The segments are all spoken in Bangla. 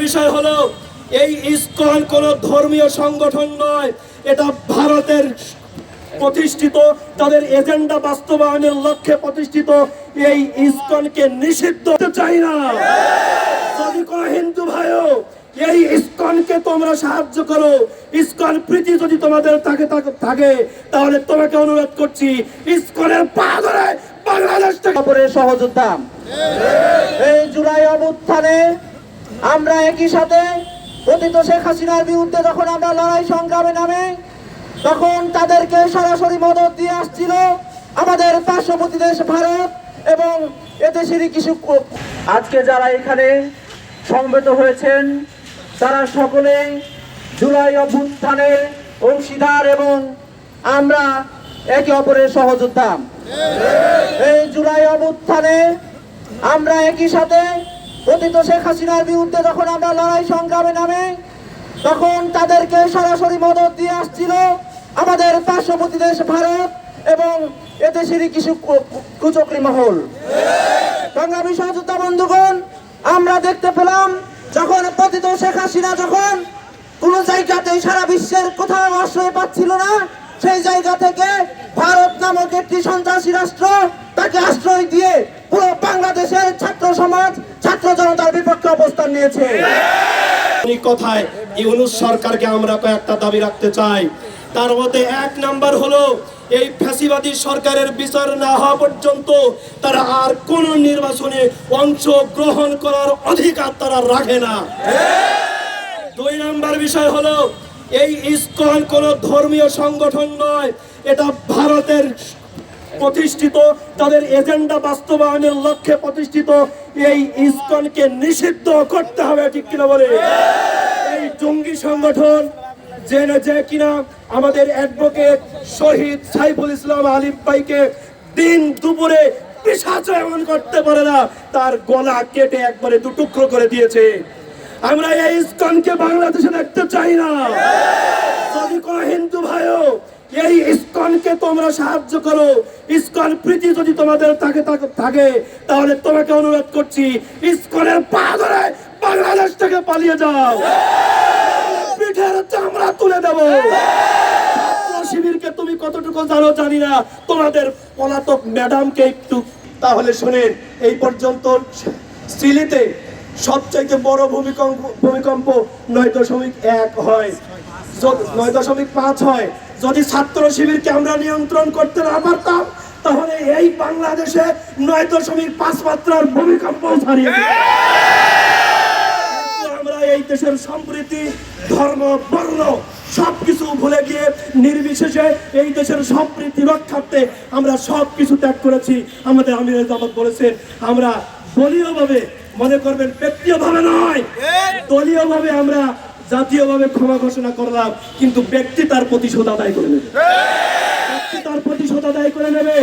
বিষয় হলো এই ইসকন কোন ধর্মীয় সংগঠন নয়, এটা ভারতের প্রতিষ্ঠিত, তাদের এজেন্ডা বাস্তবায়নের লক্ষ্যে প্রতিষ্ঠিত এই ইসকনকে নিষিদ্ধ করতে চাই না। যদি কোনো হিন্দু ভাইও এই ইসকনকে তোমরা সাহায্য করো, ইসকন প্রীতি যদি তোমাদের থাকে তাহলে তোমাকে অনুরোধ করছি ইসকনের পা ধরে বাংলাদেশ থেকে সহযোদ্ধা। এই জুলাই অভ্যুত্থানে আমরা একই সাথে পতিত শেখ হাসিনার বিরুদ্ধে যখন আমরা লড়াই সংগ্রামে নামে তখন তাদেরকে সরাসরি মদত দিয়ে আসছিল আমাদের পার্শ্ববর্তী দেশ ভারত এবং এদেশেরই কিছু। আজকে যারা এখানে সমবেত হয়েছেন তারা সকলেই জুলাই অভ্যুত্থানের অংশীদার এবং আমরা একে অপরের সহযোদ্ধা। এই জুলাই অভ্যুত্থানে আমরা একই সাথে পতিত শেখ হাসিনার বিরুদ্ধে যখন আমরা লড়াই সংগ্রামে নামে তখন তাদেরকে সরাসরি মদত দিয়ে আসছিল আমাদের পার্শ্ববর্তী দেশ ভারত এবং এদেশেরই কিছু কুচক্রী মহল। সংগ্রামী সহযোদ্ধা বন্ধুগণ, আমরা দেখতে পেলাম যখন পতিত শেখ হাসিনা যখন কোন জায়গাতেই সারা বিশ্বের কোথাও আশ্রয় পাচ্ছিল না, সেই জায়গা থেকে ভারত নামক একটি সন্ত্রাসী রাষ্ট্র তাকে আশ্রয় দিয়ে পুরো বাংলাদেশের ছাত্র সমাজ ছাত্র জনতার বিপক্ষে অবস্থান নিয়েছে। এই কথায় ইউনূস সরকারকে আমরা কয়েকটা দাবি রাখতে চাই। তার মধ্যে এক নাম্বার হলো এই ফ্যাসিবাদী সরকারের বিচার না হওয়া পর্যন্ত তারা আর কোন নির্বাচনে অংশগ্রহণ করার অধিকার তারা রাখে না। দুই নাম্বার বিষয় হলো এই ইসকন কোন ধর্মীয় সংগঠন নয়, এটা ভারতের প্রতিষ্ঠিত, তাদের এজেন্ডা বাস্তবায়নের লক্ষ্যে প্রতিষ্ঠিত এই ইসকনকে নিষিদ্ধ করতে হবে, ঠিক কিনা বলে? এই জঙ্গি সংগঠন যে কিনা আমাদের অ্যাডভোকেট শহীদ সাইফুল ইসলাম আলিফ ভাইকে দিন দুপুরে পিশাচ এমন করতে পারে না, তার গলা কেটে একবারে দুটুকরো করে দিয়েছে। আমরা এই ইসকনকে বাংলাদেশে দেখতে চাই না। যদি কোনো হিন্দু ভাইও এই ইসকনকে তোমরা সাহায্য করো, ইসকন প্রীতি যদি তোমাদের থাকে তাহলে তোমাকে অনুরোধ করছি ইসকনের পা ধরে বাংলাদেশ থেকে পালিয়ে যাও, পিঠের চামড়া তুলে দেব। শিবিরকে তুমি কতটুকু জানো জানি না, তোমাদের পলাতক ম্যাডামকে একটু তাহলে শোনেন। এই পর্যন্ত সিলেটে সবচাইতে বড় ভূমিকম্প 9.1 হয়, 9.5 হয়। যদি ছাত্র শিবিরকে আমরা নিয়ন্ত্রণ করতে না পারতাম তাহলে এই বাংলাদেশে 9.5 মাত্রার ভূমিকম্প ছাড়িয়ে আমরা এই দেশের সম্প্রীতি ধর্ম বর্ণ সবকিছু ভুলে গিয়ে নির্বিশেষে এই দেশের সম্প্রীতি রক্ষার্থে আমরা সবকিছু ত্যাগ করেছি। আমাদের আমির জামাত বলেছেন আমরা দলীয়ভাবে, মনে করবেন ব্যক্তিগতভাবে নয়, দলীয়ভাবে আমরা জাতীয়ভাবে ক্ষমা ঘোষণা করলাম, কিন্তু ব্যক্তি তার প্রতিশোধ আদায় করে নেবে, ব্যক্তি তার প্রতিশোধ আদায় করে নেবে।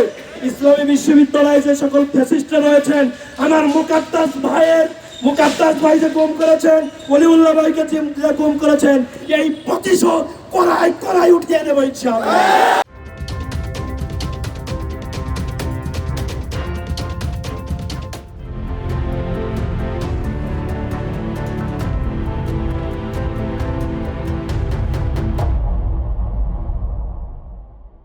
ইসলামী বিশ্ববিদ্যালয়ে যে সকল ফ্যাসিস্টরা রয়েছেন, আমার মুকাদ্দাস ভাই যে গুম করেছেন, ওলিউল্লাহ ভাইকে যে গুম করেছেন, এই প্রতিশোধ কড়াই উঠিয়ে নেব ইনশাআল্লাহ।